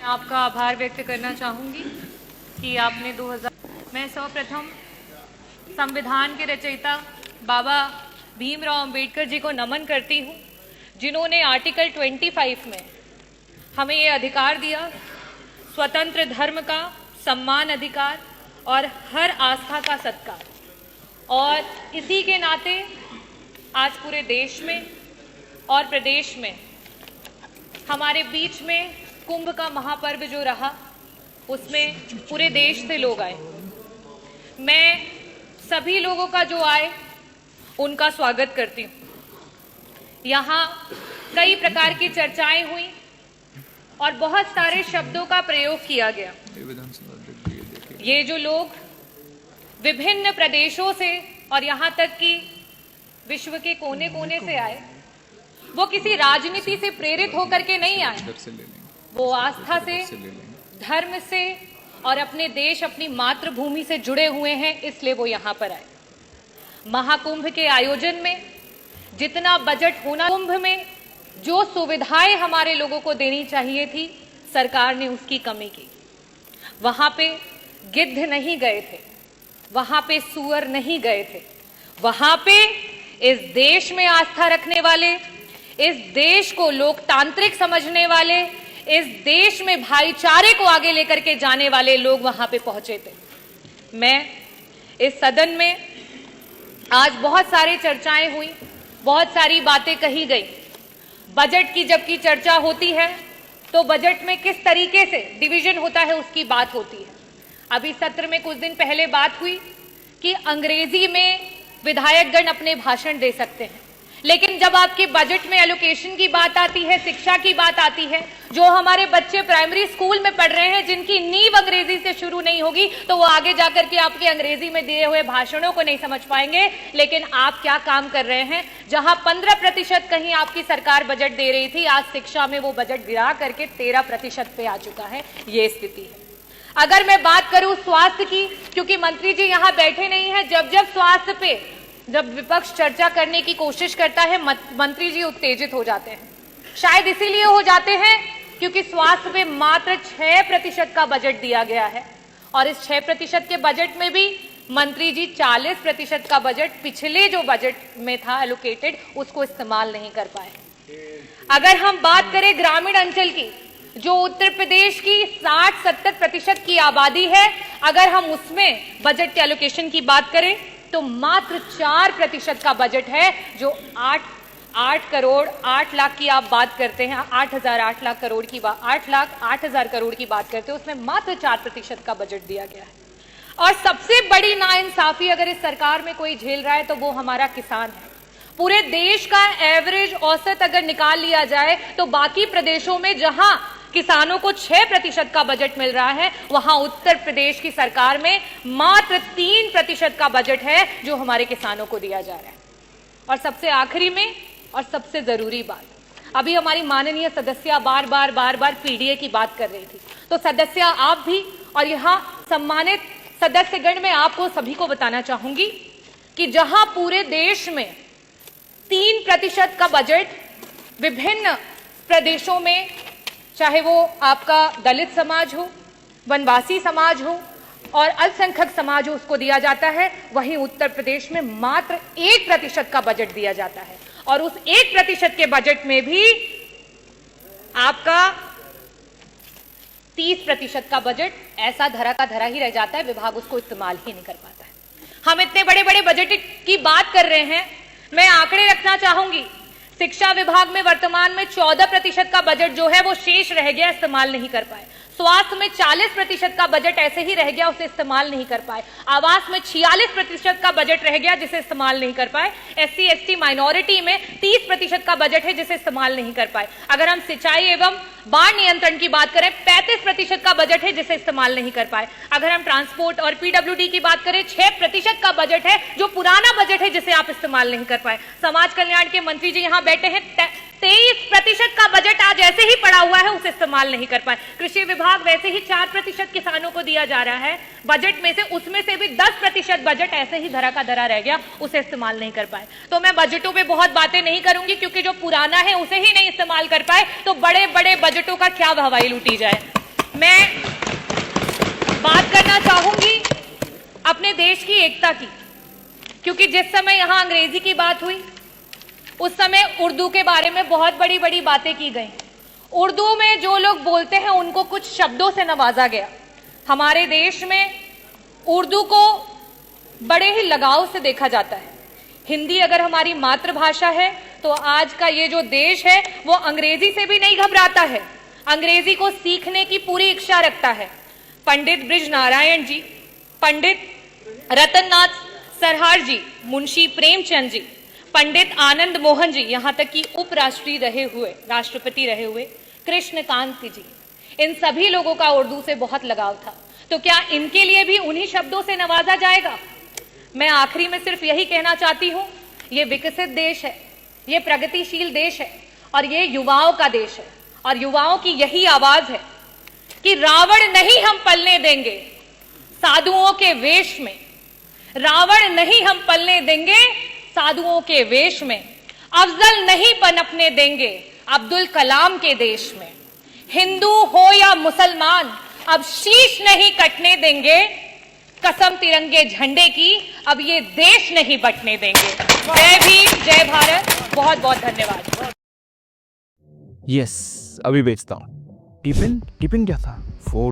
आपका आभार व्यक्त करना चाहूँगी कि आपने 2000 मैं सर्वप्रथम संविधान के रचयिता बाबा भीमराव अंबेडकर जी को नमन करती हूँ, जिन्होंने आर्टिकल 25 में हमें ये अधिकार दिया, स्वतंत्र धर्म का सम्मान अधिकार और हर आस्था का सत्कार। और इसी के नाते आज पूरे देश में और प्रदेश में हमारे बीच में कुंभ का महापर्व जो रहा, उसमें पूरे देश से लोग आए। मैं सभी लोगों का जो आए उनका स्वागत करती हूँ। यहाँ कई प्रकार की चर्चाएं हुई और बहुत सारे शब्दों का प्रयोग किया गया। ये जो लोग विभिन्न प्रदेशों से और यहाँ तक कि विश्व के कोने कोने से आए, वो किसी राजनीति से प्रेरित होकर के नहीं आए, वो आस्था से, धर्म से और अपने देश, अपनी मातृभूमि से जुड़े हुए हैं, इसलिए वो यहाँ पर आए। महाकुंभ के आयोजन में जितना बजट होना, कुंभ में जो सुविधाएं हमारे लोगों को देनी चाहिए थी, सरकार ने उसकी कमी की। वहां पे गिद्ध नहीं गए थे, वहां पे सूअर नहीं गए थे, वहां पे इस देश में आस्था रखने वाले, इस देश को लोकतांत्रिक समझने वाले, इस देश में भाईचारे को आगे लेकर के जाने वाले लोग वहां पे पहुंचे थे। मैं इस सदन में आज बहुत सारी चर्चाएं हुई, बहुत सारी बातें कही गई। बजट की जबकि चर्चा होती है तो बजट में किस तरीके से डिवीजन होता है उसकी बात होती है। अभी सत्र में कुछ दिन पहले बात हुई कि अंग्रेजी में विधायकगण अपने भाषण दे सकते हैं, लेकिन जब आपके बजट में एलोकेशन की बात आती है, शिक्षा की बात आती है, जो हमारे बच्चे प्राइमरी स्कूल में पढ़ रहे हैं, जिनकी नींव अंग्रेजी से शुरू नहीं होगी, तो वो आगे जाकर के आपके अंग्रेजी में दिए हुए भाषणों को नहीं समझ पाएंगे। लेकिन आप क्या काम कर रहे हैं? जहां 15% कहीं आपकी सरकार बजट दे रही थी, आज शिक्षा में वो बजट गिरा करके 13% पे आ चुका है। ये स्थिति है। अगर मैं बात करूं स्वास्थ्य की, क्योंकि मंत्री जी यहां बैठे नहीं है, जब स्वास्थ्य पे जब विपक्ष चर्चा करने की कोशिश करता है, मंत्री जी उत्तेजित हो जाते हैं। शायद इसीलिए हो जाते हैं क्योंकि स्वास्थ्य पे मात्र 6% का बजट दिया गया है, और इस 6% के बजट में भी मंत्री जी 40% का बजट पिछले जो बजट में था एलोकेटेड, उसको इस्तेमाल नहीं कर पाए। अगर हम बात करें ग्रामीण अंचल की, जो उत्तर प्रदेश की 60-70% की आबादी है, अगर हम उसमें बजट के एलोकेशन की बात करें तो मात्र 4% का बजट है, जो 8 करोड़ 8 लाख की आप बात करते हैं, 8 लाख करोड़ की बात, 8 लाख 8,000 करोड़ की बात करते हैं, उसमें मात्र 4% का बजट दिया गया है। और सबसे बड़ी नाइंसाफी अगर इस सरकार में कोई झेल रहा है तो वो हमारा किसान है। पूरे देश का एवरेज औसत अगर निकाल लिया जाए तो बाकी प्रदेशों में जहां किसानों को 6% का बजट मिल रहा है, वहां उत्तर प्रदेश की सरकार में मात्र 3% का बजट है जो हमारे किसानों को दिया जा रहा है। और सबसे आखिरी में और सबसे जरूरी बात, अभी हमारी माननीय सदस्य बार बार पीडीए की बात कर रही थी, तो सदस्य आप भी और यहाँ सम्मानित सदस्यगण, में आपको सभी को बताना चाहूंगी कि जहां पूरे देश में 3% का बजट विभिन्न प्रदेशों में, चाहे वो आपका दलित समाज हो, वनवासी समाज हो और अल्पसंख्यक समाज हो, उसको दिया जाता है, वहीं उत्तर प्रदेश में मात्र 1% का बजट दिया जाता है। और उस 1% के बजट में भी आपका 30% का बजट ऐसा धरा का धरा ही रह जाता है, विभाग उसको इस्तेमाल ही नहीं कर पाता है। हम इतने बड़े बड़े बजट की बात कर रहे हैं, मैं आंकड़े रखना चाहूंगी। शिक्षा विभाग में वर्तमान में 14% का बजट जो है वो शेष रह गया, इस्तेमाल नहीं कर पाए। स्वास्थ्य में 40% का बजट ऐसे ही रह गया, उसे इस्तेमाल नहीं कर पाए। आवास में 46% का बजट रह गया, जिसे इस्तेमाल नहीं कर पाए। SC ST माइनॉरिटी में 30% का बजट है, जिसे इस्तेमाल नहीं कर पाए। अगर हम सिंचाई एवं बाढ़ नियंत्रण की बात करें, 35% का बजट है, जिसे इस्तेमाल नहीं कर पाए। अगर हम ट्रांसपोर्ट और PWD की बात करें, 6% का बजट है, जो पुराना बजट है, जिसे आप इस्तेमाल नहीं कर पाए। समाज कल्याण के मंत्री जी यहाँ बैठे हैं, 23% का बजट आज ऐसे ही पड़ा हुआ है, उसे इस्तेमाल नहीं कर पाए। कृषि विभाग वैसे ही 4% किसानों को दिया जा रहा है बजट में से, उसमें से भी 10% बजट ऐसे ही धरा का धरा रह गया, उसे इस्तेमाल नहीं कर पाए। तो मैं बजटों पे बहुत बातें नहीं करूंगी, क्योंकि जो पुराना है उसे ही नहीं इस्तेमाल कर पाए, तो बड़े बड़े बजटों का क्या हवाई लूटी जाए। मैं बात करना चाहूंगी अपने देश की एकता की, क्योंकि जिस समय यहां अंग्रेजी की बात हुई उस समय उर्दू के बारे में बहुत बड़ी बड़ी बातें की गई। उर्दू में जो लोग बोलते हैं उनको कुछ शब्दों से नवाजा गया। हमारे देश में उर्दू को बड़े ही लगाव से देखा जाता है। हिंदी अगर हमारी मातृभाषा है तो आज का ये जो देश है वो अंग्रेजी से भी नहीं घबराता है, अंग्रेजी को सीखने की पूरी इच्छा रखता है। पंडित ब्रिज नारायण जी, पंडित रतननाथ सरहार जी, मुंशी प्रेमचंद जी, पंडित आनंद मोहन जी, यहाँ तक कि उपराष्ट्रपति रहे हुए कृष्णकांत जी, इन सभी लोगों का उर्दू से बहुत लगाव था। तो क्या इनके लिए भी उन्हीं शब्दों से नवाजा जाएगा? मैं आखिरी में सिर्फ यही कहना चाहती हूं, ये विकसित देश है, ये प्रगतिशील देश है और ये युवाओं का देश है और युवाओं की यही आवाज है कि रावण नहीं हम पलने देंगे साधुओं के वेश में, रावण नहीं हम पलने देंगे साधुओं के वेश में, अफजल नहीं पनपने देंगे अब्दुल कलाम के देश में, हिंदू हो या मुसलमान अब शीश नहीं कटने देंगे, कसम तिरंगे झंडे की अब ये देश नहीं बंटने देंगे। जय भीम, जय भारत, बहुत बहुत धन्यवाद। यस, अभी बेचता हूँ। टिफिन टिफिन क्या था?